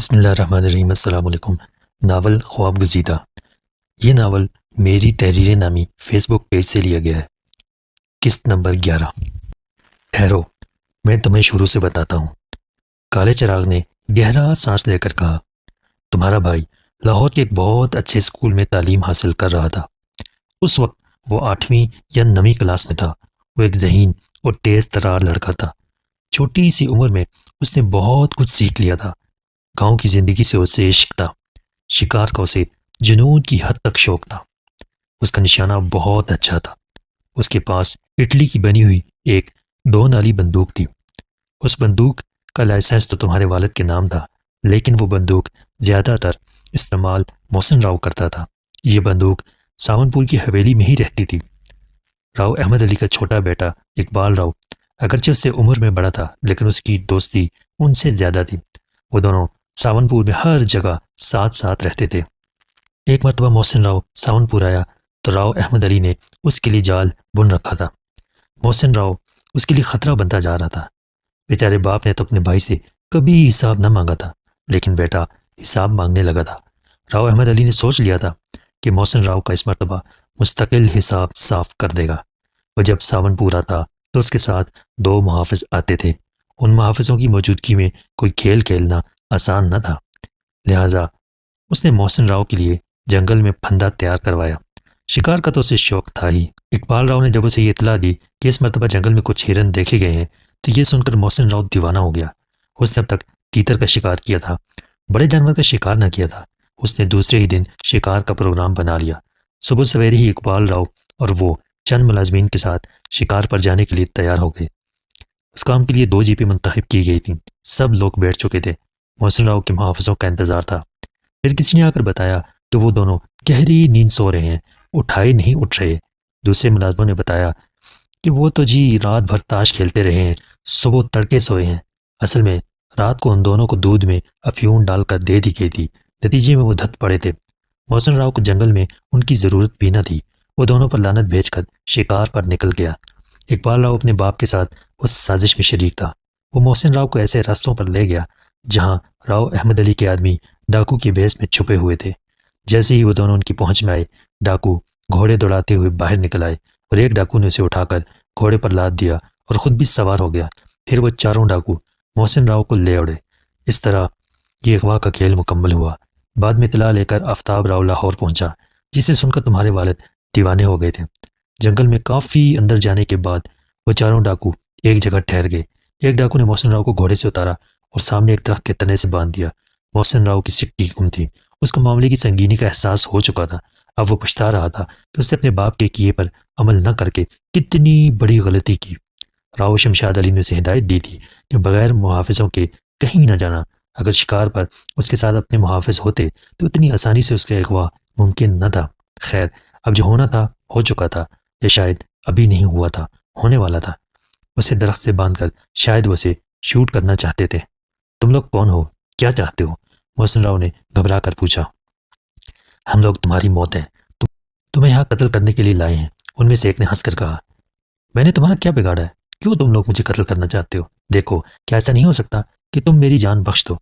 बिस्मिल्लाहिर्रहमानिर्रहीम। अस्सलाम वालेकुम। नावल ख्वाब गज़ीदा। ये नावल मेरी तहरीरें नामी फ़ेसबुक पेज से लिया गया है। किस्त नंबर 11। ठहरो, मैं तुम्हें शुरू से बताता हूँ। काले चिराग ने गहरा सांस लेकर कहा, तुम्हारा भाई लाहौर के एक बहुत अच्छे स्कूल में तालीम हासिल कर रहा था। उस वक्त वो 8वीं या 9वीं क्लास में था। वो एक ज़हीन और तेज़ तर्रार लड़का था। छोटी सी उम्र में उसने बहुत कुछ सीख लिया था। गांव की ज़िंदगी से उसे इश्क था। शिकार का उसे जुनून की हद तक शौक था। उसका निशाना बहुत अच्छा था। उसके पास इटली की बनी हुई एक 2 नाली बंदूक थी। उस बंदूक का लाइसेंस तो तुम्हारे वालिद के नाम था, लेकिन वो बंदूक ज़्यादातर इस्तेमाल मोहसिन राव करता था। ये बंदूक सावनपुर की हवेली में ही रहती थी। राव अहमद अली का छोटा बेटा इकबाल राव अगरचे उससे उम्र में बड़ा था, लेकिन उसकी दोस्ती उनसे ज़्यादा थी। वो दोनों सावनपुर में हर जगह साथ साथ रहते थे। एक मरतबा मोहसिन राव सावनपुर आया तो राव अहमद अली ने उसके लिए जाल बुन रखा था। मोहसिन राव उसके लिए खतरा बनता जा रहा था। बेचारे बाप ने तो अपने भाई से कभी हिसाब न मांगा था, लेकिन बेटा हिसाब मांगने लगा था। राव अहमद अली ने सोच लिया था कि मोहसिन राव का इस मरतबा मुस्तकिल हिसाब साफ कर देगा। वह जब सावनपुर आता तो उसके साथ 2 मुहाफिज आते थे। उन मुहाफिजों की मौजूदगी में कोई खेल खेलना आसान न था। लिहाजा उसने मोहसिन राव के लिए जंगल में फंदा तैयार करवाया। शिकार का तो उसे शौक था ही। इकबाल राव ने जब उसे ये इतला दी कि इस मरतबा जंगल में कुछ हिरन देखे गए हैं, तो ये सुनकर मोहसिन राव दीवाना हो गया। उसने अब तक तीतर का शिकार किया था, बड़े जानवर का शिकार न किया था। उसने दूसरे ही दिन शिकार का प्रोग्राम बना लिया। सुबह सवेरे ही इकबाल राव और वो चंद मुलाजमीन के साथ शिकार पर जाने के लिए तैयार हो गए। उस काम के लिए 2 जीपें मुंतखब की गई थी। सब लोग बैठ चुके थे। मोहसिन राव के मुहाफिजों का इंतजार था। फिर किसी ने आकर बताया तो वो दोनों गहरी नींद सो रहे हैं, उठाए नहीं उठ रहे। दूसरे मुलाजमों ने बताया कि वो तो जी रात भर ताश खेलते रहे हैं, सुबह तड़के सोए हैं। असल में रात को उन दोनों को दूध में अफ्यून डालकर दे दी गई थी। नतीजे में वो धत पड़े थे। मोहसिन राव को जंगल में उनकी ज़रूरत भी न थी। वो दोनों पर लानत भेजकर शिकार पर निकल गया। इकबाल राव अपने बाप के साथ उस साजिश में शरीक था। वो मोहसिन राव को ऐसे रास्तों पर ले गया जहां राव अहमद अली के आदमी डाकू के भेस में छुपे हुए थे। जैसे ही वो दोनों उनकी पहुंच में आए, डाकू घोड़े दौड़ाते हुए बाहर निकल आए और एक डाकू ने उसे उठाकर घोड़े पर लाद दिया और खुद भी सवार हो गया। फिर वो चारों डाकू मोहसिन राव को ले उड़े। इस तरह ये अगवा का खेल मुकम्मल हुआ। बाद में इतला लेकर आफ्ताब राव लाहौर पहुंचा, जिसे सुनकर तुम्हारे वालिद दीवाने हो गए थे। जंगल में काफ़ी अंदर जाने के बाद वो चारों डाकू एक जगह ठहर गए। एक डाकू ने मोहसिन राव को घोड़े से उतारा और सामने एक दरख्त के तने से बांध दिया। मोहसिन राव की सिट्टी गुम थी। उसको मामले की संगीनी का एहसास हो चुका था। अब वो पछता रहा था कि उसने अपने बाप के किए पर अमल न करके कितनी बड़ी गलती की। राव शमशाद अली ने उसे हिदायत दी थी कि बगैर मुहाफिजों के कहीं न जाना। अगर शिकार पर उसके साथ अपने मुहाफिज होते तो इतनी आसानी से उसका अगवा मुमकिन न था। खैर, अब जो होना था हो चुका था, या शायद अभी नहीं हुआ था, होने वाला था। उसे दरख्त से बांधकर शायद वो उसे शूट करना चाहते थे। तुम लोग कौन हो, क्या चाहते हो? मोहसिन राव ने घबरा कर पूछा। हम लोग तुम्हारी मौत हैं, तुम्हें यहाँ कत्ल करने के लिए लाए हैं। उनमें से एक ने हंसकर कहा, मैंने तुम्हारा क्या बिगाड़ा है? क्यों तुम लोग मुझे कत्ल करना चाहते हो? देखो, क्या ऐसा नहीं हो सकता कि तुम मेरी जान बख्श दो?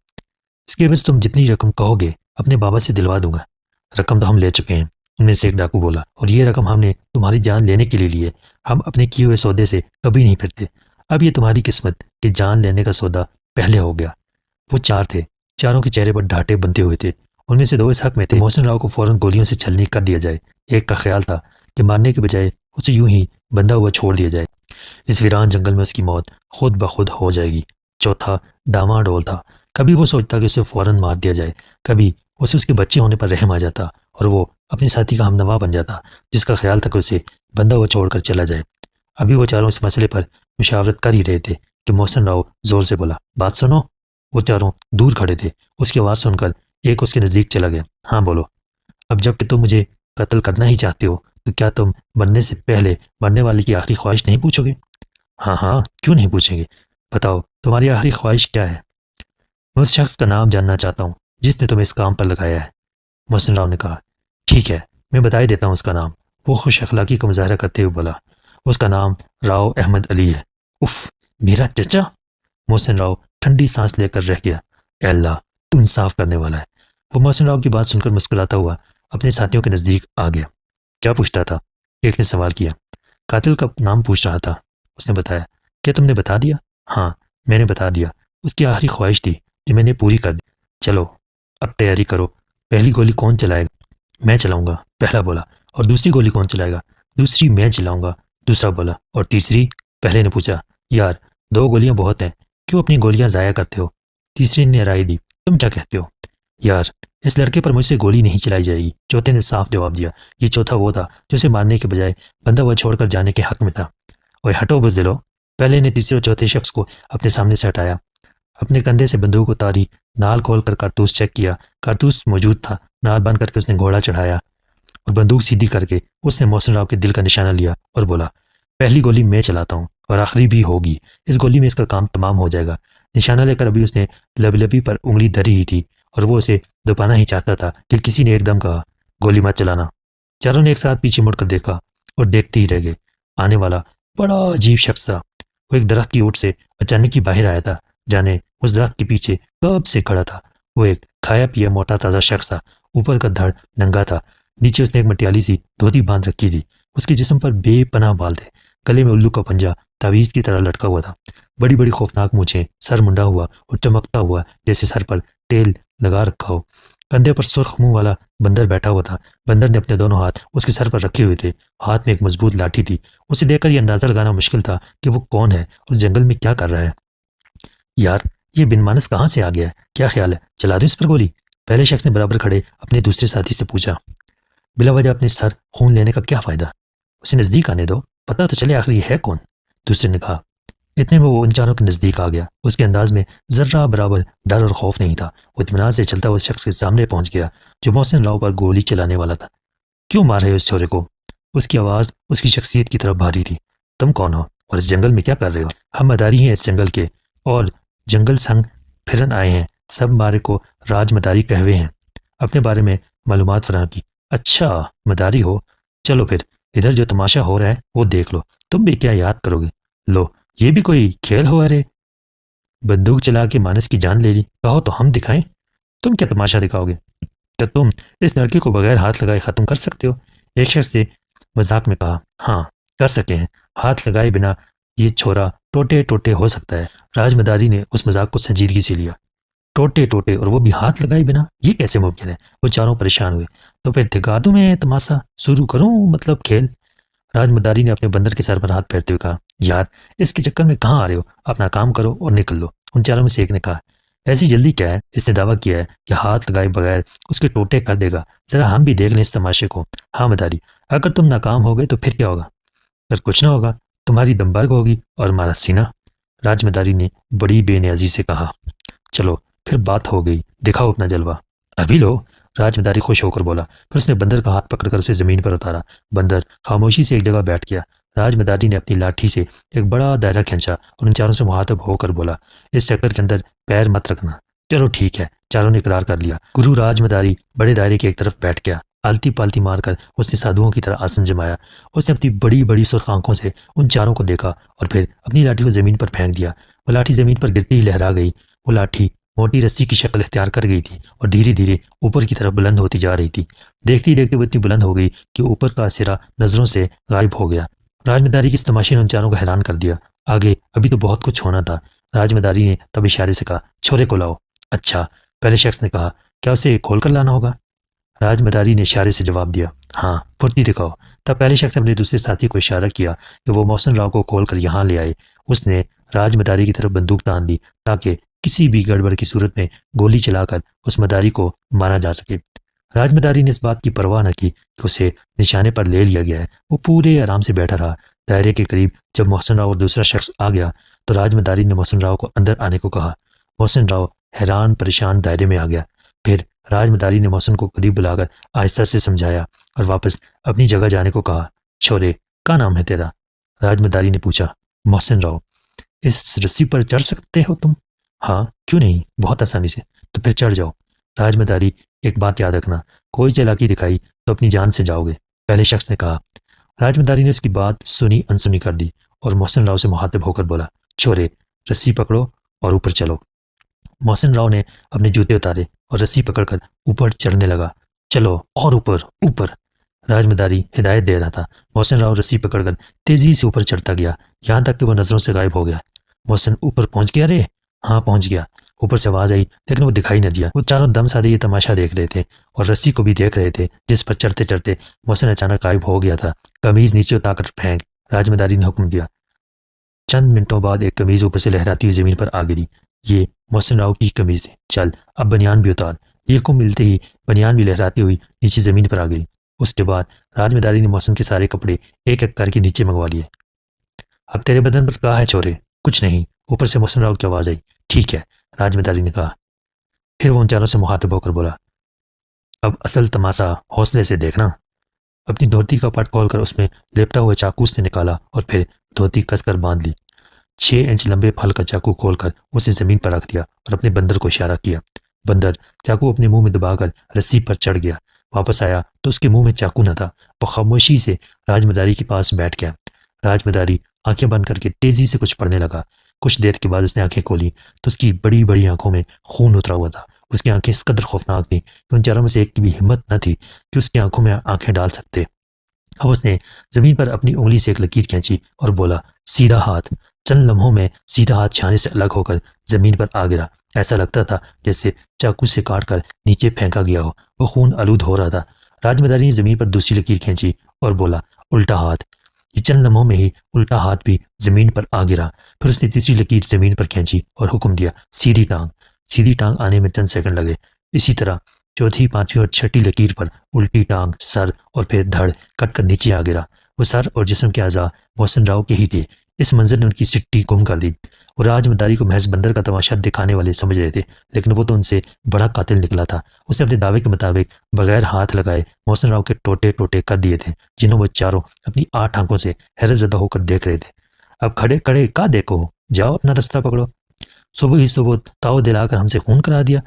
इसके एवज तुम जितनी रकम कहोगे अपने बाबा से दिलवा दूंगा। रकम तो हम ले चुके हैं, उनमें से एक डाकू बोला, और ये रकम हमने तुम्हारी जान लेने के लिए ली है। हम अपने किए हुए सौदे से कभी नहीं फिरते। अब ये तुम्हारी किस्मत कि जान लेने का सौदा पहले हो गया। वो चार थे। चारों के चेहरे पर ढाटे बंधे हुए थे। उनमें से दो इस हक में थे मोहसिन राव को फौरन गोलियों से छलनी कर दिया जाए। एक का ख्याल था कि मारने के बजाय उसे यूं ही बंधा हुआ छोड़ दिया जाए। इस वीरान जंगल में उसकी मौत खुद ब खुद हो जाएगी। चौथा डामाडोल था। कभी वो सोचता कि उसे फौरन मार दिया जाए, कभी उसे उसके बच्चे होने पर रहम आ जाता और वो अपने साथी का हमनवा बन जाता, जिसका ख्याल था कि उसे बंधा हुआ छोड़कर चला जाए। अभी वो चारों इस मसले पर मुशावरत कर ही रहे थे कि मोहसिन राव जोर से बोला, बात सुनो। वो चारों दूर खड़े थे। उसकी आवाज़ सुनकर एक उसके नज़दीक चला गया। हाँ बोलो। अब जब कि तुम मुझे कत्ल करना ही चाहते हो, तो क्या तुम मरने से पहले मरने वाले की आखिरी ख्वाहिश नहीं पूछोगे? हाँ हाँ, क्यों नहीं पूछेंगे। बताओ, तुम्हारी आखिरी ख्वाहिश क्या है? मैं उस शख्स का नाम जानना चाहता हूँ जिसने तुम्हें इस काम पर लगाया है। मोहसिन राव ने कहा, ठीक है, मैं बता ही देता हूँ उसका नाम। वो खुश अखलाकी का मुजाहरा करते हुए बोला, उसका नाम राव अहमद अली है। उफ, मेरा चचा? मोहसिन राव ठंडी सांस लेकर रह गया। ए अल्लाह, तू इंसाफ करने वाला है। वो मोहसिन राव की बात सुनकर मुस्कुराता हुआ अपने साथियों के नज़दीक आ गया। क्या पूछता था? एक ने सवाल किया। कातिल का नाम पूछ रहा था। उसने बताया। क्या तुमने बता दिया? हाँ, मैंने बता दिया। उसकी आखिरी ख्वाहिश थी जो मैंने पूरी कर दी। चलो अब तैयारी करो। पहली गोली कौन चलाएगा? मैं चलाऊंगा, पहला बोला। और दूसरी गोली कौन चलाएगा? दूसरी मैं चलाऊंगा, दूसरा बोला। और तीसरी? पहले ने पूछा। यार, 2 गोलियां बहुत हैं, क्यों अपनी गोलियां ज़ाया करते हो? तीसरे ने राय दी। तुम क्या कहते हो? यार, इस लड़के पर मुझसे गोली नहीं चलाई जाएगी, चौथे ने साफ जवाब दिया। ये चौथा वो था जो उसे मारने के बजाय बंदा हुआ छोड़कर जाने के हक में था। ओए हटो बुज़दिलो। पहले ने तीसरे और चौथे शख्स को अपने सामने से हटाया। अपने कंधे से बंदूक उतारी, नाल खोलकर कारतूस चेक किया। कारतूस मौजूद था। नाल बंद करके उसने घोड़ा चढ़ाया और बंदूक सीधी करके उसने मोहसिन राव के दिल का निशाना लिया और बोला, पहली गोली मैं चलाता हूँ और आखिरी भी होगी। इस गोली में इसका काम तमाम हो जाएगा। निशाना लेकर अभी उसने लबी पर उंगली धरी ही थी और वो उसे दबाना ही चाहता था कि किसी ने एकदम कहा, गोली मत चलाना। चारों ने एक साथ पीछे मुड़कर देखा और देखते ही रह गए। आने वाला बड़ा अजीब शख्स था। वो एक दरख्त की ओट से अचानक ही बाहर आया था। जाने उस दरख्त के पीछे कब से खड़ा था। वो एक खाया पिया मोटा ताज़ा शख्स था। ऊपर का धड़ नंगा था। नीचे उसने एक मटियाली सी धोती बांध रखी थी। उसके जिस्म पर बेपनाह बाल थे। गले में उल्लू का पंजा तावीज़ की तरह लटका हुआ था। बड़ी बड़ी खौफनाक मूछें, सर मुंडा हुआ और चमकता हुआ जैसे सर पर तेल लगा रखा हो। कंधे पर सुर्ख मुंह वाला बंदर बैठा हुआ था। बंदर ने अपने दोनों हाथ उसके सर पर रखे हुए थे। हाथ में एक मजबूत लाठी थी। उसे देखकर यह अंदाजा लगाना मुश्किल था कि वो कौन है, उस जंगल में क्या कर रहा है। यार, ये बिनमानस कहाँ से आ गया है? क्या ख्याल है, चला दूं इस पर गोली? पहले शख्स ने बराबर खड़े अपने दूसरे साथी से पूछा। बिला वजह अपने सर खून लेने का क्या फायदा? उसे नजदीक आने दो, पता तो चले आखिर ये है कौन। दूसरे ने कहा। इतने में वो उन चारों के नजदीक आ गया। उसके अंदाज में जर्रा बराबर डर और खौफ नहीं था। वो इत्मीनान से चलता हुआ उस शख्स के सामने पहुंच गया जो मोहसिन राव पर गोली चलाने वाला था। क्यों मार रहे हो इस छोरे को? उसकी आवाज़ उसकी शख्सियत की तरफ भारी थी। तुम कौन हो और इस जंगल में क्या कर रहे हो? हम मदारी हैं इस जंगल के और जंगल संग फिरन आए हैं। सब बारे को राज मदारी कहवे हैं। अपने बारे में मालूमात फराहम की। अच्छा, मदारी हो? चलो फिर इधर जो तमाशा हो रहा है वो देख लो। तुम भी क्या याद करोगे? लो, ये भी कोई खेल हो? अरे, बंदूक चला के मानस की जान ले ली। कहो तो हम दिखाएं। तुम क्या तमाशा दिखाओगे? तो तुम इस लड़के को बगैर हाथ लगाए ख़त्म कर सकते हो? एक शख्स ने मजाक में कहा। हाँ, कर सके हैं। हाथ लगाए बिना ये छोरा टोटे टोटे हो सकता है। राजमदारी ने उस मजाक को संजीदगी से लिया। टोटे टोटे और वो भी हाथ लगाए बिना, ये कैसे मुमकिन है? वो चारों परेशान हुए। तो फिर दिखा दूं मैं तमाशा, शुरू करूं मतलब खेल? राजमदारी ने अपने बंदर के सर पर हाथ फेरते हुए कहा। यार, इसके चक्कर में कहाँ आ रहे हो? अपना काम करो और निकल लो। उन चारों में से एक ने कहा। ऐसी जल्दी क्या है? इसने दावा किया है कि हाथ लगाए बगैर उसके टोटे कर देगा। जरा हम भी देख लें इस तमाशे को। हाँ मदारी, अगर तुम नाकाम हो गए तो फिर क्या होगा? फिर कुछ ना होगा। तुम्हारी दमबरग होगी और हमारा सीना। राजमदारी ने बड़ी बेनियाजी से कहा। चलो फिर बात हो गई, दिखाओ अपना जलवा। अभी लो। राजमदारी खुश होकर बोला। फिर उसने बंदर का हाथ पकड़कर उसे जमीन पर उतारा। बंदर खामोशी से एक जगह बैठ गया। राजमदारी ने अपनी लाठी से एक बड़ा दायरा खींचा और उन चारों से मुहातब होकर बोला, इस चक्कर के अंदर पैर मत रखना। चलो ठीक है, चारों ने इकरार कर लिया। गुरु राजमदारी बड़े दायरे की एक तरफ बैठ गया। आलती पालती मारकर उसने साधुओं की तरह आसन जमाया। उसने अपनी बड़ी बड़ी सुर्ख आंखों से उन चारों को देखा और फिर अपनी लाठी को जमीन पर फेंक दिया। वो लाठी जमीन पर गिरती ही लहरा गई। वो लाठी मोटी रस्सी की शक्ल इख्तियार कर गई थी और धीरे धीरे ऊपर की तरफ बुलंद होती जा रही थी। देखते ही देखते वो इतनी बुलंद हो गई कि ऊपर का सिरा नजरों से गायब हो गया। राजमदारी की इस तमाशे ने उन चारों को हैरान कर दिया। आगे अभी तो बहुत कुछ होना था। राजमदारी ने तब इशारे से कहा, छोरे को लाओ। अच्छा, पहले शख्स ने कहा। क्या उसे खोल कर लाना होगा? राजमदारी ने इशारे से जवाब दिया। हाँ, फुर्ती दिखाओ। तब पहले शख्स ने अपने दूसरे साथी को इशारा किया कि वो मोहसिन राव को खोल कर यहाँ ले आए। उसने राजमदारी की तरफ बंदूक तान दी ताकि किसी भी गड़बड़ की सूरत में गोली चलाकर उस मदारी को मारा जा सके। राजमदारी ने इस बात की परवाह न की कि उसे निशाने पर ले लिया गया है। वो पूरे आराम से बैठा रहा। दायरे के करीब जब मोहसिन राव और दूसरा शख्स आ गया तो राजमदारी ने मोहसिन राव को अंदर आने को कहा। मोहसिन राव हैरान परेशान दायरे में आ गया। फिर राजमदारी ने मोहसिन को करीब बुलाकर आहिस्ता से समझाया और वापस अपनी जगह जाने को कहा। छोरे, क्या नाम है तेरा? राजमदारी ने पूछा। मोहसिन राव। इस रस्सी पर चढ़ सकते हो तुम? हाँ, क्यों नहीं, बहुत आसानी से। तो फिर चढ़ जाओ। राजमदारी, एक बात याद रखना, कोई चालाकी दिखाई तो अपनी जान से जाओगे, पहले शख्स ने कहा। राजमदारी ने उसकी बात सुनी अनसुनी कर दी और मोहसिन राव से मुखातिब होकर बोला, छोरे, रस्सी पकड़ो और ऊपर चलो। मोहसिन राव ने अपने जूते उतारे और रस्सी पकड़कर ऊपर चढ़ने लगा। चलो और ऊपर ऊपर, राजमदारी हिदायत दे रहा था। मोहसिन राव रस्सी पकड़कर तेजी से ऊपर चढ़ता गया, यहाँ तक कि वो नजरों से गायब हो गया। मोहसिन ऊपर पहुंच गया रे? हाँ पहुंच गया। ऊपर से आवाज आई लेकिन वो दिखाई न दिया। वो चारों दम साधे ये तमाशा देख रहे थे और रस्सी को भी देख रहे थे जिस पर चढ़ते चढ़ते मोहसिन अचानक गायब हो गया था। कमीज नीचे उतार फेंक, राजमदारी ने हुक्म दिया। चंद मिनटों बाद एक कमीज ऊपर से लहराती हुई जमीन पर आ गिरी। ये मोहसिन राव की कमीज थी। चल अब बनियान भी उतार। ये हुक्म मिलते ही बनियान भी लहराती हुई नीचे जमीन पर आ गई। उसके बाद राजमदारी ने मोहसिन के सारे कपड़े एक एक करके नीचे मंगवा लिए। अब तेरे बदन पर क्या है चोरे? कुछ नहीं, ऊपर से मोहसिन राव की आवाज आई। ठीक है, राजमदारी ने कहा। फिर वो उन चारों से मुखातिब होकर बोला, अब असल तमाशा हौसले से देखना। अपनी धोती का पट खोलकर उसमें लेपटा हुआ चाकू उसने निकाला और फिर धोती कसकर बांध ली। 6 इंच लंबे फल का चाकू खोलकर उसे जमीन पर रख दिया और अपने बंदर को इशारा किया। बंदर चाकू अपने मुंह में दबाकर रस्सी पर चढ़ गया। वापस आया तो उसके मुंह में चाकू न था। वो खामोशी से राजमदारी के पास बैठ गया। राजमदारी आंखें बंद करके तेजी से कुछ पढ़ने लगा। कुछ देर के बाद उसने आंखें खोली तो उसकी बड़ी बड़ी आंखों में खून उतरा हुआ था। उसकी आंखें इस कदर खौफनाक थी कि उन चारों में से एक की भी हिम्मत न थी कि उसकी आंखों में आंखें डाल सकते। अब उसने जमीन पर अपनी उंगली से एक लकीर खींची और बोला, सीधा हाथ। चंद लम्हों में सीधा हाथ छाने से अलग होकर जमीन पर आ गिरा। ऐसा लगता था जैसे चाकू से काट कर नीचे फेंका गया हो। वो खून आलूद हो रहा था। राजमदारी ने जमीन पर दूसरी लकीर खींची और बोला, उल्टा हाथ। ये चंद लम्हों में ही उल्टा हाथ भी जमीन पर आ गिरा। फिर उसने तीसरी लकीर जमीन पर खींची और हुक्म दिया, सीधी टांग। सीधी टांग आने में चंद सेकंड लगे। इसी तरह चौथी, पांचवी और छठी लकीर पर उल्टी टांग, सर और फिर धड़ कटकर नीचे आ गिरा। वो सर और जिस्म के अज़ा मोहसिन राव के ही थे। इस मंजर ने उनकी सिट्टी गुम कर दी। वो राजमदारी को महज बंदर का तमाशा दिखाने वाले समझ रहे थे, लेकिन वो तो उनसे बड़ा कातिल निकला था। उसने अपने दावे के मुताबिक बगैर हाथ लगाए मोहसिन राव के टोटे टोटे कर दिए थे, जिन्हों वो चारों अपनी 8 आंखों से हैरतज़दा होकर देख रहे थे। अब खड़े खड़े का देखो, जाओ अपना रास्ता पकड़ो। सुबह ही सुबह ताव दिलाकर हमसे खून करा दिया।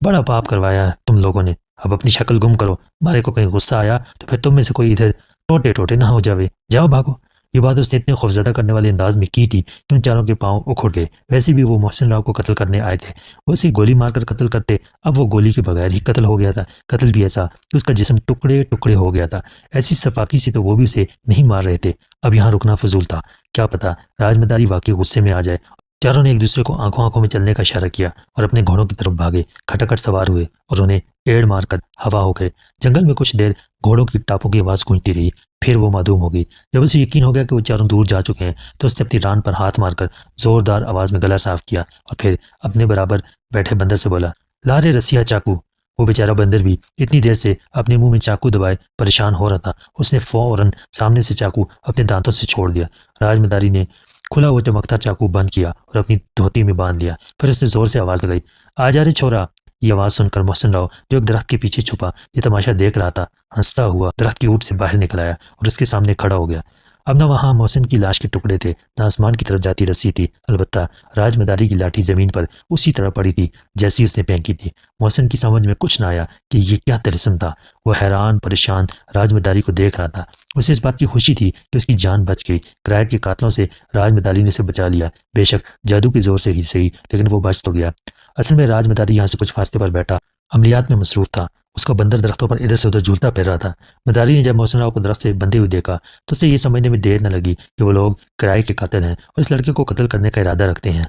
बड़ा पाप करवाया है तुम लोगों ने। अब अपनी शक्ल गुम करो। मारे को कहीं गुस्सा आया तो फिर तुम में से कोई इधर टोटे टोटे ना हो जावे। जाओ भागो। ये बात उसने इतने खौफजदा करने वाले अंदाज में की थी कि उन चारों के पांव उखड़ गए। वैसे भी वो मोहसिन राव को कत्ल करने आए थे। वो उसे गोली मारकर कत्ल करते, अब वो गोली के बगैर ही कत्ल हो गया था। कत्ल भी ऐसा कि उसका जिस्म टुकड़े टुकड़े हो गया था। ऐसी सफाकी से तो वो भी उसे नहीं मार रहे थे। अब यहाँ रुकना फजूल था। क्या पता राजमदारी वाकई गुस्से में आ जाए। चारों ने एक दूसरे को आंखों आंखों में चलने का इशारा किया और अपने घोड़ों की तरफ भागे। खटाखट सवार हुए और उन्हें एड़ मारकर हवा हो गए। जंगल में कुछ देर घोड़ों की टापों की आवाज़ गूंजती रही, फिर वो मासूम हो गई। जब उसे यकीन हो गया कि वो चारों दूर जा चुके हैं तो उसने अपनी रान पर हाथ मारकर जोरदार आवाज़ में गला साफ किया और फिर अपने बराबर बैठे बंदर से बोला, ला रे रसिया चाकू। वो बेचारा बंदर भी इतनी देर से अपने मुंह में चाकू दबाए परेशान हो रहा था। उसने फौरन सामने से चाकू अपने दांतों से छोड़ दिया। राजमदारी ने खुला हुआ चमकता चाकू बंद किया और अपनी धोती में बांध लिया। फिर उसने जोर से आवाज लगाई, आ जा रे छोरा। ये आवाज सुनकर मोहसिन राव, जो एक दरख्त के पीछे छुपा ये तमाशा देख रहा था, हंसता हुआ दरख्त की ऊँट से बाहर निकल आया और उसके सामने खड़ा हो गया। अब न वहां मोहसिन की लाश के टुकड़े थे, न आसमान की तरफ जाती रस्सी थी। अलबत्ता राजमदारी की लाठी जमीन पर उसी तरह पड़ी थी जैसी उसने फेंकी थी। मोहसिन की समझ में कुछ न आया कि ये क्या तिलिस्म था। वो हैरान परेशान राजमदारी को देख रहा था। उसे इस बात की खुशी थी कि उसकी जान बच गई। किराए के कातलों से राजमदारी ने उसे बचा लिया। बेशक जादू के जोर से ही सही, लेकिन वो बच तो गया। असल में राजमदारी यहाँ से कुछ फासले पर बैठा अमलियात में मसरूफ था। उसका बंदर दरख्तों पर इधर से उधर झूलता फिर रहा था। मदारी ने जब मोहसिन राव को दरख्त से बंधे हुए देखा तो उसे ये समझने में देर न लगी कि वो लोग किराए के कातिल हैं और इस लड़के को कत्ल करने का इरादा रखते हैं।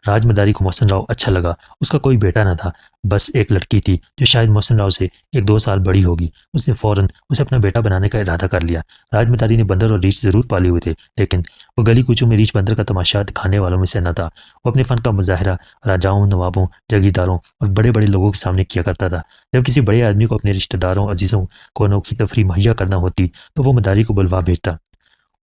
राजमदारी को मोहसिन राव अच्छा लगा। उसका कोई बेटा न था, बस एक लड़की थी जो शायद मोहसिन राव से 1-2 साल बड़ी होगी। उसने फौरन उसे अपना बेटा बनाने का इरादा कर लिया। राजमदारी ने बंदर और रीछ जरूर पाले हुए थे, लेकिन वो गली कूचों में रीछ बंदर का तमाशा दिखाने वालों में से न था। वो अपने फन का मुजाहरा राजाओं, नवाबों, जागीरदारों और बड़े बड़े लोगों के सामने किया करता था। जब किसी बड़े आदमी को अपने रिश्तेदारों, अजीजों को अनोखी तफरी मुहैया करना होती तो वो मदारी को बुलवा भेजता।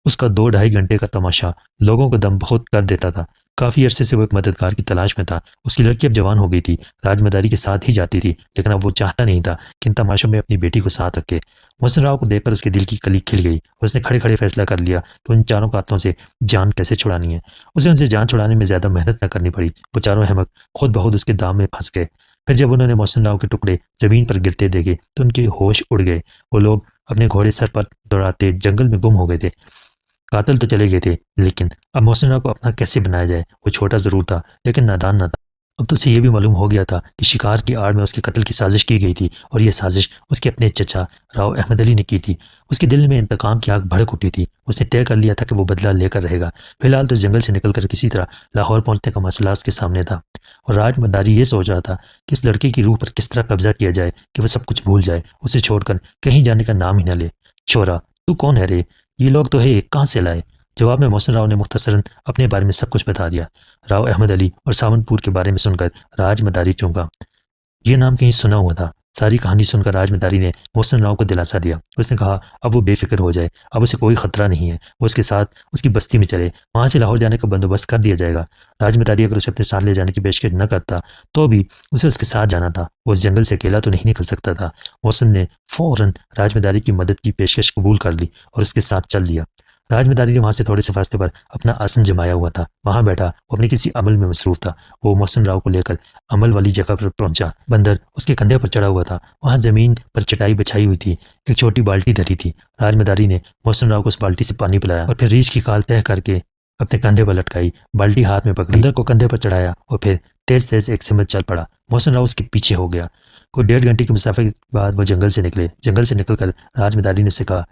उसका 2-2.5 घंटे का तमाशा लोगों को दम बहुत कर देता था। काफ़ी अरसे से वो एक मददगार की तलाश में था। उसकी लड़की अब जवान हो गई थी, राजमदारी के साथ ही जाती थी, लेकिन अब वो चाहता नहीं था कि इन तमाशों में अपनी बेटी को साथ रखे। मोहसिन राव को देखकर उसके दिल की कली खिल गई। उसने खड़े खड़े फैसला कर लिया कि उन चारों कातलों से जान कैसे छुड़ानी है। उसे उनसे जान छुड़ाने में ज़्यादा मेहनत न करनी पड़ी। वो चारों अहमक खुद बहुत उसके दाम में फंस गए। फिर जब उन्होंने मोहसिन राव के टुकड़े जमीन पर गिरते देखे तो उनके होश उड़ गए। वो लोग अपने घोड़े सर पर दौड़ाते जंगल में गुम हो गए थे। कातिल तो चले गए थे, लेकिन अब मोहसिन राव को अपना कैसे बनाया जाए। वो छोटा जरूर था, लेकिन नादान न था। अब तो उसे ये भी मालूम हो गया था कि शिकार की आड़ में उसके कत्ल की साजिश की गई थी और यह साजिश उसके अपने चचा राव अहमद अली ने की थी। उसके दिल में इंतकाम की आग भड़क उठी थी। उसने तय कर लिया था कि वो बदला लेकर रहेगा। फिलहाल तो जंगल से निकलकर किसी तरह लाहौर पहुंचने का मसला उसके सामने था और राजमदारी ये सोच रहा था कि इस लड़के की रूह पर किस तरह कब्जा किया जाए कि वह सब कुछ भूल जाए, उसे छोड़कर कहीं जाने का नाम ही न ले। छोरा, तू कौन है रे? ये लोग तो है, कहाँ से लाए? जवाब में मोहसिन राव ने मुख्तसरन अपने बारे में सब कुछ बता दिया। राव अहमद अली और सावनपुर के बारे में सुनकर राजमदारी चौंका। ये नाम कहीं सुना हुआ था। सारी कहानी सुनकर राजमदारी ने मोहसिन राव को दिलासा दिया। उसने कहा अब वो बेफिक्र हो जाए, अब उसे कोई खतरा नहीं है। वो उसके साथ उसकी बस्ती में चले, वहां से लाहौर जाने का बंदोबस्त कर दिया जाएगा। राजमदारी अगर उसे अपने साथ ले जाने की पेशकश न करता तो भी उसे उसके साथ जाना था। वो उस जंगल से अकेला तो नहीं निकल सकता था। मोहसिन ने फौरन राजमदारी की मदद की पेशकश कबूल कर ली और उसके साथ चल दिया। राजमदारी ने वहां से थोड़े से फासले पर अपना आसन जमाया हुआ था। वहां बैठा वो अपने किसी अमल में मसरूफ था। वो मोहसिन राव को लेकर अमल वाली जगह पर पहुंचा। बंदर उसके कंधे पर चढ़ा हुआ था। वहां जमीन पर चटाई बिछाई हुई थी। एक छोटी बाल्टी धरी थी। राजमदारी ने मोहसिन राव को उस बाल्टी से पानी पिलाया और फिर रीछ की काल तय करके अपने कंधे पर लटकाई, बाल्टी हाथ में पकड़ी, बंदर को कंधे पर चढ़ाया और फिर तेज तेज एक सिमत चल पड़ा। मोहसिन राव उसके पीछे हो गया। कोई 1.5 घंटे की मुसाफिर के बाद वो जंगल से निकले। जंगल से निकलकर राजमदारी ने उससे कहा,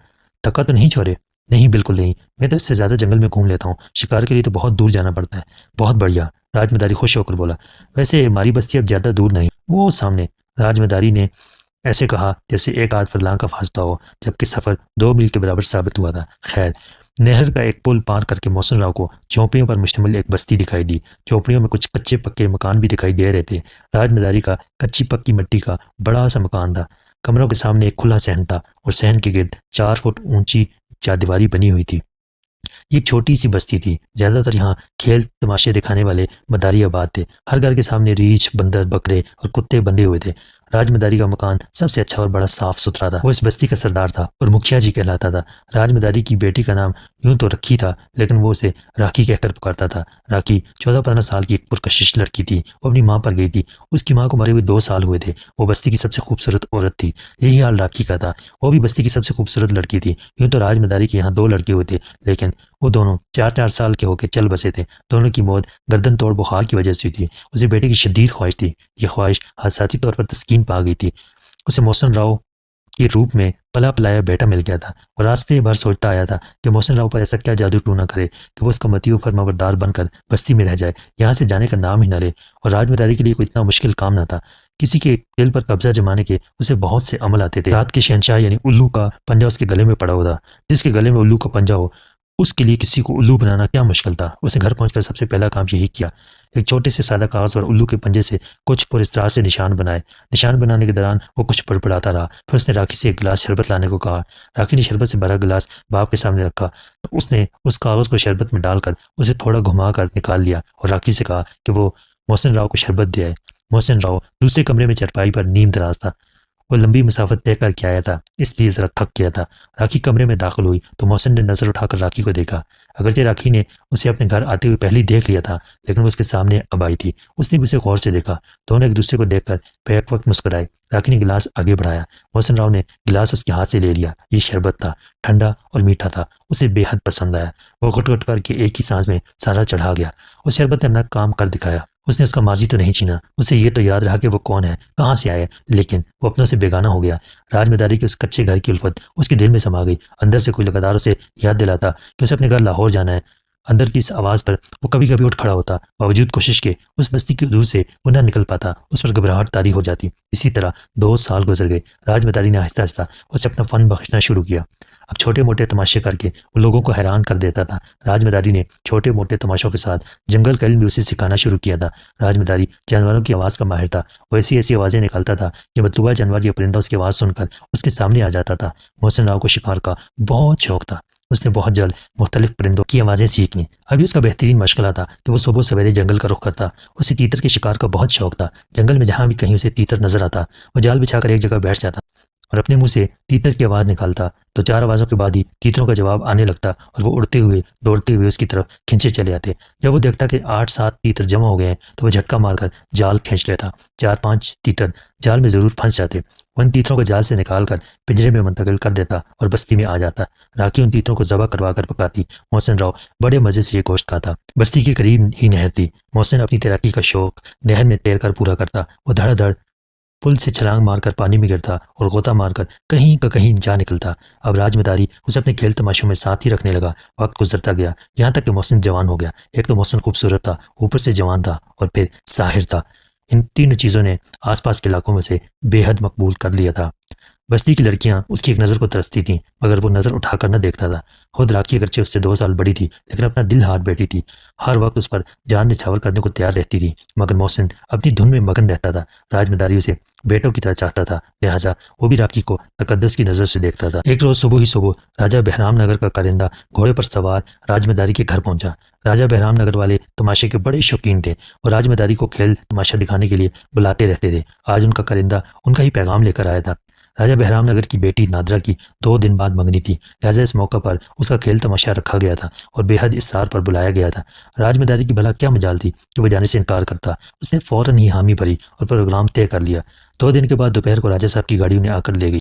थका तो नहीं छोरे? नहीं, बिल्कुल नहीं। मैं तो इससे ज़्यादा जंगल में घूम लेता हूँ। शिकार के लिए तो बहुत दूर जाना पड़ता है। बहुत बढ़िया, राजमदारी खुश होकर बोला। वैसे हमारी बस्ती अब ज़्यादा दूर नहीं, वो सामने। राजमदारी ने ऐसे कहा जैसे एक आध फरलांग का फासला हो, जबकि सफ़र 2 मील के बराबर साबित हुआ था। खैर, नहर का एक पुल पार करके मोहसिन राव को झोंपड़ियों पर मुश्तमिल एक बस्ती दिखाई दी। झोंपड़ियों में कुछ कच्चे पक्के मकान भी दिखाई दे रहे थे। राजमदारी का कच्ची पक्की मिट्टी का बड़ा सा मकान था। कमरों के सामने एक खुला सहन था और सहन के गिर्द 4 फुट ऊंची चारदीवारी बनी हुई थी। ये एक छोटी सी बस्ती थी। ज्यादातर यहाँ खेल तमाशे दिखाने वाले मदारी आबाद थे। हर घर के सामने रीछ, बंदर, बकरे और कुत्ते बंधे हुए थे। राजमदारी का मकान सबसे अच्छा और बड़ा साफ सुथरा था। वो इस बस्ती का सरदार था और मुखिया जी कहलाता था। राजमदारी की बेटी का नाम यूं तो रखी था, लेकिन वो उसे राखी कहकर पुकारता था। राखी 14-15 साल की एक पुरकशिश लड़की थी। वो अपनी माँ पर गई थी। उसकी माँ को मरे हुए 2 साल हुए थे। वो बस्ती की सबसे खूबसूरत औरत थी। यही हाल राखी का था। वो भी बस्ती की सबसे खूबसूरत लड़की थी। यूं तो राजमदारी के यहाँ 2 लड़के हुए थे, लेकिन वो दोनों 4-4 साल के होकर चल बसे थे। दोनों की मौत गर्दन तोड़ बुखार की वजह से हुई थी। उसे बेटे की शदीद ख्वाहिश थी। ये ख्वाहिश हादसाती तौर पर तस्कीन पा गई थी। उसे मोहसिन राव के रूप में पला पलाया बेटा मिल गया था। और रास्ते भर सोचता आया था कि मोहसिन राव पर ऐसा क्या जादू टूना करे कि वो उसका मती व फरमाबरदार बनकर बस्ती में रह जाए, यहाँ से जाने का नाम ही न ले। और राजमदारी के लिए कोई इतना मुश्किल काम न था। किसी के दिल पर कब्जा जमाने के उसे बहुत से अमल आते थे। रात के शहनशाह यानी उल्लू का पंजा उसके गले में पड़ा हुआ था। जिसके गले में उल्लू का पंजा हो, उसके लिए किसी को उल्लू बनाना क्या मुश्किल था। उसने घर पहुंचकर सबसे पहला काम यही किया। एक छोटे से सादा कागज पर उल्लू के पंजे से कुछ पुर इस तरह से निशान बनाए। निशान बनाने के दौरान वो कुछ बड़बड़ाता रहा। फिर उसने राखी से एक गिलास शरबत लाने को कहा। राखी ने शरबत से भरा गिलास बाप के सामने रखा तो उसने उस कागज को शरबत में डालकर उसे थोड़ा घुमा कर निकाल लिया और राखी से कहा कि वो मोहसिन राव को शरबत दे आए। मोहसिन राव दूसरे कमरे में चरपाई पर नीम दराज था। वो लंबी मुसाफत तय करके आया था, इसलिए जरा थक गया था। राखी कमरे में दाखिल हुई तो मोहसिन ने नजर उठाकर राखी को देखा। अगरचे राखी ने उसे अपने घर आते हुए पहले ही देख लिया था, लेकिन वो उसके सामने अब आई थी। उसने भी उसे गौर से देखा। दोनों एक दूसरे को देखकर बैक वक्त मुस्कुराए। राखी ने गिलास आगे बढ़ाया। मोहसिन राव ने गिलास उसके हाथ से ले लिया। ये शरबत था, ठंडा और मीठा था। उसे बेहद पसंद आया। वो घुट घुट करके एक ही सांस में सारा चढ़ा गया। उस शरबत ने अपना काम कर दिखाया। उसने उसका माजी तो नहीं छीना। उसे ये तो याद रहा कि वो कौन है, कहाँ से आया, लेकिन वो अपनों से बेगाना हो गया। राजमदारी के उस कच्चे घर की उल्फत उसके दिल में समा गई। अंदर से कोई लगातार उसे याद दिलाता कि उसे अपने घर लाहौर जाना है। अंदर की इस आवाज़ पर वो कभी कभी उठ खड़ा होता। बावजूद कोशिश के उस बस्ती की दूर से वो न निकल पाता। उस पर घबराहट तारी हो जाती। इसी तरह 2 साल गुजर गए। राजमदारी ने आहिस्ता आहिस्ता उसे अपना फन बख्शना शुरू किया। अब छोटे मोटे तमाशे करके वो लोगों को हैरान कर देता था। राजमदारी ने छोटे मोटे तमाशों के साथ जंगल का इल्म भी उसे सिखाना शुरू किया था। राजमदारी जानवरों की आवाज़ का माहिर था। वो ऐसी ऐसी आवाज़ें निकालता था कि मतलूबा जानवर या परिंदा उसकी आवाज़ सुनकर उसके सामने आ जाता था। मोहसिन राव को शिकार का बहुत शौक था। उसने बहुत जल्द मुख्तलिफ परिंदों की आवाज़ें सीख लीं। अभी उसका बेहतरीन मशगला था कि वो सुबह सवेरे जंगल का रुख करता। उसे तीतर के शिकार का बहुत शौक था। जंगल में जहाँ भी कहीं उसे तीतर नजर आता, वो जाल बिछाकर एक जगह बैठ जाता और अपने मुंह से तीतर की आवाज़ निकालता तो 4 आवाज़ों के बाद ही तीतरों का जवाब आने लगता और वो उड़ते हुए दौड़ते हुए उसकी तरफ खींचे चले आते। जब वो देखता कि 8-7 तीतर जमा हो गए हैं तो वो झटका मारकर जाल खींच लेता। 4-5 तीतर जाल में ज़रूर फंस जाते। वो इन तीतरों को जाल से निकाल कर पिंजरे में मुंतकिल कर देता और बस्ती में आ जाता। राखी उन तीतरों को ज़बह करवा कर पकाती। मोहसिन राव बड़े मज़े से ये गोश्त खाता। बस्ती के करीब ही नहर थी। मोहसिन अपनी तैराकी का शौक नहर में तैर कर पूरा करता। वो धड़ाधड़ पुल से छलांग मारकर पानी में गिरता और गोता मारकर कहीं का कहीं जा निकलता। अब राजमदारी उसे अपने खेल तमाशों में साथ ही रखने लगा। वक्त गुजरता गया, यहाँ तक कि मोहसिन जवान हो गया। एक तो मोहसिन खूबसूरत था, ऊपर से जवान था और फिर साहिर था। इन तीनों चीज़ों ने आसपास के इलाकों में से बेहद मकबूल कर लिया था। बस्ती की लड़कियां उसकी एक नज़र को तरसती थीं, मगर वो नज़र उठाकर न देखता था। खुद राखी अगरचे उससे 2 साल बड़ी थी, लेकिन अपना दिल हार बैठी थी। हर वक्त उस पर जान निछावर करने को तैयार रहती थी, मगर मोहसिन अपनी धुन में मगन रहता था। राजमदारी उसे बेटों की तरह चाहता था, लिहाजा वो भी राखी को तकद्दस की नज़र से देखता था। एक रोज़ सुबह ही सुबह राजा बहराम नगर का कारिंदा घोड़े पर सवार राजमदारी के घर पहुंचा। राजा बहराम नगर वाले तमाशे के बड़े शौकीन थे और राजमदारी को खेल तमाशा दिखाने के लिए बुलाते रहते थे। आज उनका कारिंदा उनका ही पैगाम लेकर आया था। राजा बहराम नगर की बेटी नादरा की 2 दिन बाद मंगनी थी, लिहाजा इस मौका पर उसका खेल तमाशा रखा गया था और बेहद इसरार पर बुलाया गया था। राजमदारी की भला क्या मजाल थी कि वह जाने से इनकार करता। उसने फौरन ही हामी भरी और प्रोग्राम तय कर लिया। 2 दिन के बाद दोपहर को राजा साहब की गाड़ी उन्हें आकर ले गई।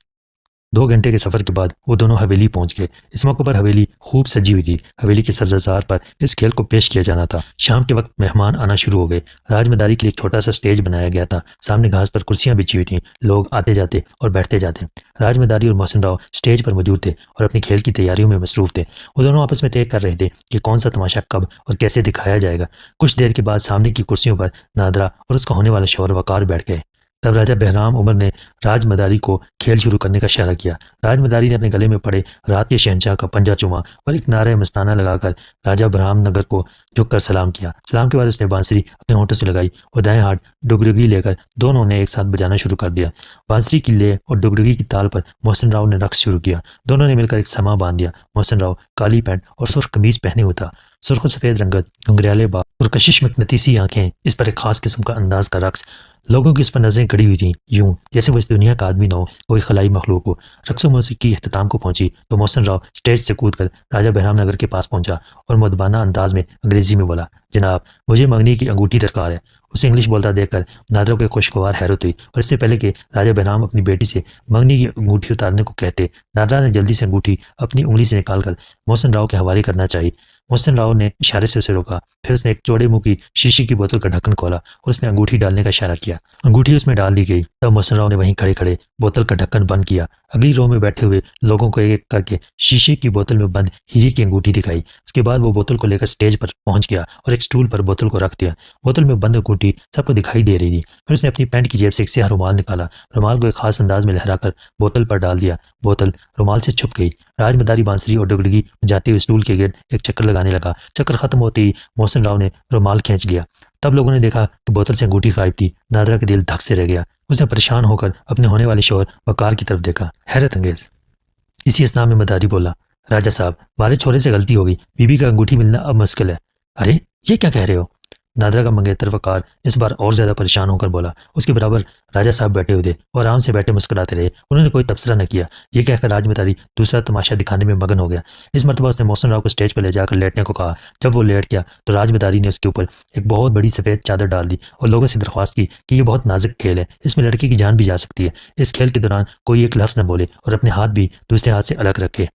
2 घंटे के सफर के बाद वो दोनों हवेली पहुंच गए। इस मौके पर हवेली खूब सजी हुई थी। हवेली के सरजजार पर इस खेल को पेश किया जाना था। शाम के वक्त मेहमान आना शुरू हो गए। राजमदारी के लिए एक छोटा सा स्टेज बनाया गया था। सामने घास पर कुर्सियां बिछी हुई थी। लोग आते जाते और बैठते जाते। राजमदारी और मोहसिन राव स्टेज पर मौजूद थे और अपनी खेल की तैयारियों में मसरूफ थे। वो दोनों आपस में तय कर रहे थे कि कौन सा तमाशा कब और कैसे दिखाया जाएगा। कुछ देर के बाद सामने की कुर्सियों पर नादरा और उसका होने वाला शौहर वकार बैठ गए। तब राजा बहराम उमर ने राजमदारी को खेल शुरू करने का इशारा किया। राजमदारी ने अपने गले में पड़े रात के शहंशाह का पंजा चूमा और एक नारे मस्ताना लगाकर राजा बहराम नगर को झुककर सलाम किया। सलाम के बाद उसने बांसुरी अपने होंठों से लगाई और दाएं हाथ डुगडुगी लेकर दोनों ने एक साथ बजाना शुरू कर दिया। बांसुरी की ले और डुगडुगी की ताल पर मोहसिन राव ने रक्स शुरू किया। दोनों ने मिलकर एक समा बांध दिया। मोहसिन राव काली पैंट और सुर्ख कमीज पहने हुआ था। सुर्ख सफ़ेद रंगत, घुंघराले बाल और कशिश मकनतीसी आंखें, इस पर एक खास किस्म का अंदाज का रक्स। लोगों की उस पर नजरें गड़ी हुई थीं, यूं जैसे वो इस दुनिया का आदमी न हो, कोई खलाई मखलूक हो। रक्स व मौसीकी अख्ताम को पहुंची तो मोहसिन राव स्टेज से कूदकर राजा बहराम नगर के पास पहुंचा और मुदबाना अंदाज में अंग्रेजी में बोला, जनाब मुझे मंगनी की अंगूठी दरकार है। उसे इंग्लिश बोलता देखकर नादरा को खुशगवार हैरत हुई और इससे पहले कि राजा बहराम अपनी बेटी से मंगनी की अंगूठी उतारने को कहते, नादरा ने जल्दी से अंगूठी अपनी उंगली से निकालकर मोहसिन राव के हवाले करना चाहिए। मोहसिन राव ने इशारे से उसे रोका। फिर उसने एक चौड़े मुंह की शीशी की बोतल का ढक्कन खोला और उसमें अंगूठी डालने का इशारा किया। अंगूठी उसमें डाल दी गई। तब मोहसिन राव ने वहीं खड़े खड़े बोतल का ढक्कन बंद किया। अगली रो में बैठे हुए लोगों को एक एक करके शीशे की बोतल में बंद हीरे की अंगूठी दिखाई। उसके बाद वो बोतल को लेकर स्टेज पर पहुंच गया और एक स्टूल पर बोतल को रख दिया। बोतल में बंद अंगूठी सबको दिखाई दे रही थी। फिर उसने अपनी पैंट की जेब से एक स्याह रुमाल निकाला। रुमाल को एक खास अंदाज में लहराकर बोतल पर डाल दिया। बोतल रुमाल से छुप गई। राजमदारी बांसुरी और डुगडुगी जाते हुए स्टूल के गिर्द एक चक्कर लगाने लगा। चक्कर खत्म होते ही मोहसिन राव ने रुमाल खींच लिया। तब लोगों ने देखा कि बोतल से अंगूठी गायब थी। नादरा का दिल धक से रह गया। उसने परेशान होकर अपने होने वाले शौहर वकार की तरफ देखा। हैरत अंगेज। इसी असना में मदारी बोला, राजा साहब हमारे छोरे से गलती हो गई, बीबी का अंगूठी मिलना अब मुश्किल है। अरे ये क्या कह रहे हो? नादरा का मंगेतर वकार इस बार और ज्यादा परेशान होकर बोला। उसके बराबर राजा साहब बैठे हुए थे और आराम से बैठे मुस्कुराते रहे। उन्होंने कोई तबसरा न किया। ये कहकर राजमदारी दूसरा तमाशा दिखाने में मगन हो गया। इस मरतबा उसने मोहसिन राव को स्टेज पर ले जाकर लेटने को कहा। जब वो लेट गया तो राजमदारी ने उसके ऊपर एक बहुत बड़ी सफ़ेद चादर डाल दी और लोगों से दरख्वास्त की कि ये बहुत नाजुक खेल है, इसमें लड़की की जान भी जा सकती है। इस खेल के दौरान कोई एक लफ्ज़ न बोले और अपने हाथ भी दूसरे हाथ से अलग रखे।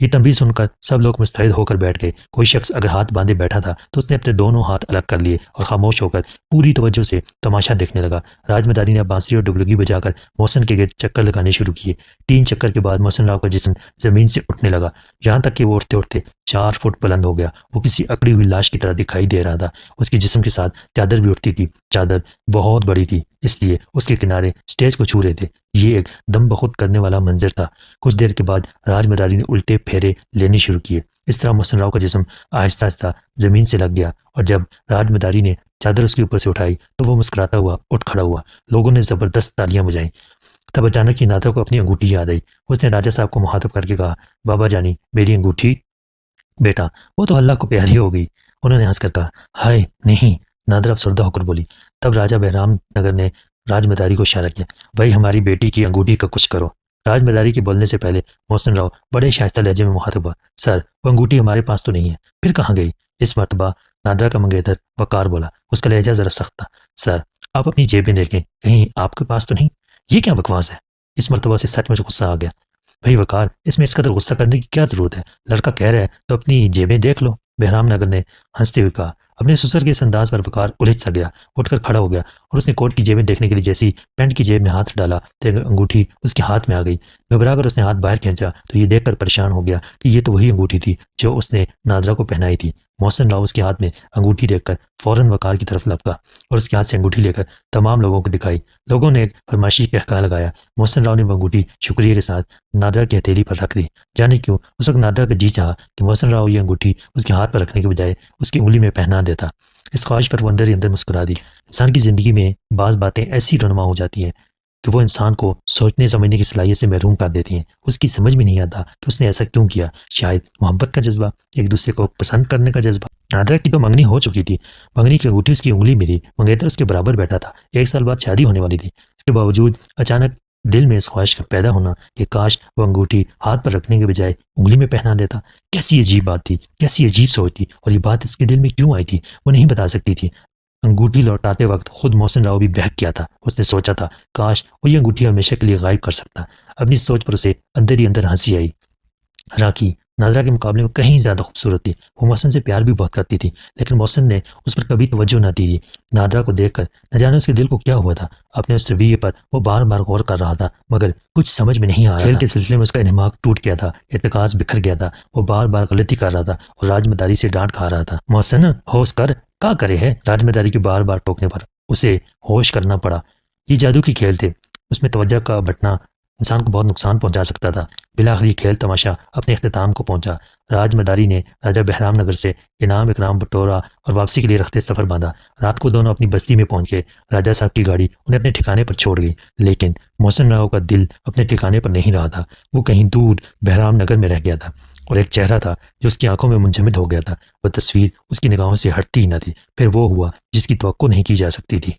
ये तंबीह सुनकर सब लोग मुस्तैद होकर बैठ गए। कोई शख्स अगर हाथ बांधे बैठा था तो उसने अपने दोनों हाथ अलग कर लिए और खामोश होकर पूरी तवज्जो से तमाशा देखने लगा। राजमदारी ने बांसुरी और डुगडुगी बजाकर मोहसिन के गिर्द चक्कर लगाने शुरू किए। 3 चक्कर के बाद मोहसिन राव का जिस्म जमीन से उठने लगा, यहाँ तक कि वो उठते उठते 4 फुट बुलंद हो गया। वो किसी अकड़ी हुई लाश की तरह दिखाई दे रहा था। उसके जिस्म के साथ चादर भी उठती थी। चादर बहुत बड़ी थी, इसलिए उसके किनारे स्टेज को छू रहे थे। ये एक दम बखुद करने वाला मंजर था। कुछ देर के बाद राजमदारी ने उल्टे फेरे लेने शुरू किए। इस तरह मोहसिन राव का जिस्म आहिस्ता आहिस्ता जमीन से लग गया और जब राजमदारी ने चादर उसके ऊपर से उठाई तो वो मुस्कुराता हुआ उठ खड़ा हुआ। लोगों ने जबरदस्त तालियां बजाईं। तब अचानक ही नादरा को अपनी अंगूठी याद आई। उसने राजा साहब को मुखातब करके कहा, बाबा जानी मेरी अंगूठी। बेटा वो तो अल्लाह को प्यारी हो गई। उन्होंने हंसकर कहा, हाय नहीं। नादरा अफसरदा होकर बोली। तब राजा बहराम नगर ने राजमदारी को इशारा किया। भाई हमारी बेटी की अंगूठी का कुछ करो। राजमदारी के बोलने से पहले मोहसिन राव बड़े शाइस्ता लहजे में मुखातिब हुआ। सर, वो अंगूठी हमारे पास तो नहीं है। फिर कहाँ गई? इस मरतबा नादरा का मंगेतर वकार बोला। उसका लहजा जरा सख्त था। सर, आप अपनी जेबें देखें, कहीं आपके पास तो नहीं? ये क्या बकवास है? इस मरतबा से सचमुच गुस्सा आ गया। भाई वकार, इसमें इस कदर गुस्सा करने की क्या जरूरत है? लड़का कह रहा है तो अपनी जेबें देख लो। बहराम नगर ने हंसते हुए कहा। अपने ससुर के इस अंदाज पर वकार उलझ सा गया, उठकर खड़ा हो गया और उसने कोट की जेबें देखने के लिए जैसी पैंट की जेब में हाथ डाला तो एक अंगूठी उसके हाथ में आ गई। घबरा कर उसने हाथ बाहर खींचा तो ये देखकर परेशान हो गया कि ये तो वही अंगूठी थी जो उसने नादरा को पहनाई थी। मोहसिन राव उसके हाथ में अंगूठी देखकर फौरन वकार की तरफ लपका और उसके हाथ से अंगूठी लेकर तमाम लोगों को दिखाई। लोगों ने एक फरमाइशी कहका लगाया। मोहसिन राव ने वो अंगूठी शुक्रिया के साथ नादरा की हथेली पर रख दी। जाने क्यों उस वक्त नादरा का जी चाहा कि मोहसिन राव ये अंगूठी उसके हाथ पर रखने के बजाय उसकी उंगली में पहना देता। इस ख्वाहिश पर वो अंदर ही अंदर मुस्कुरा दी। इंसान की ज़िंदगी में बाज़ बातें ऐसी रनुमा हो जाती हैं कि वो इंसान को सोचने समझने की सलाहियत से महरूम कर देती हैं। उसकी समझ में नहीं आता कि उसने ऐसा क्यों किया। शायद मोहब्बत का जज्बा, एक दूसरे को पसंद करने का जज्बा। नादरा की तो मंगनी हो चुकी थी। मंगनी की अंगूठी उसकी उंगली में थी। मंगेतर उसके बराबर बैठा था। 1 साल बाद शादी होने वाली थी। इसके बावजूद अचानक दिल में इस ख्वाहिश का पैदा होना कि काश वो अंगूठी हाथ पर रखने के बजाय उंगली में पहना देता। कैसी अजीब बात थी, कैसी अजीब सोच थी, और ये बात इसके दिल में क्यों आई थी वो नहीं बता सकती थी। अंगूठी लौटाते वक्त खुद मोहसिन राव भी बहक गया था। उसने सोचा था काश वो ये अंगूठी हमेशा के लिए गायब कर सकता। अपनी सोच पर उसे अंदर ही अंदर हंसी आई। राखी नादरा के मुकाबले में कहीं ज़्यादा खूबसूरत थी। वो मोहसिन से प्यार भी बहुत करती थी, लेकिन मोहसिन ने उस पर कभी तवज्जो न दी थी। नादरा को देखकर न जाने उसके दिल को क्या हुआ था। अपने उस रवैये पर वो बार बार गौर कर रहा था, मगर कुछ समझ में नहीं आ रहा। खेल के सिलसिले में उसका दिमाग टूट गया था, इत्तेकास बिखर गया था। वो बार बार गलती कर रहा था और राजमदारी से डांट खा रहा था। मोहसिन, होश कर, क्या करे है? राजमदारी के बार बार टोकने पर उसे होश करना पड़ा। ये जादू के खेल थे, उसमें तवज्जो का बटना इंसान को बहुत नुकसान पहुंचा सकता था। बिलाखिर ये खेल तमाशा अपने अख्ताम को पहुंचा। राजमदारी ने राजा बहराम नगर से इनाम इकराम बटोरा और वापसी के लिए रखते सफ़र बांधा। रात को दोनों अपनी बस्ती में पहुंच गए। राजा साहब की गाड़ी उन्हें अपने ठिकाने पर छोड़ गई, लेकिन मोहसिन राव का दिल अपने ठिकाने पर नहीं रहा था। वो कहीं दूर बहराम नगर में रह गया था और एक चेहरा था जो उसकी आंखों में मुंजमद हो गया था। वह तस्वीर उसकी निगाहों से हटती ही न थी। फिर वो हुआ जिसकी तवक्को नहीं की जा सकती थी।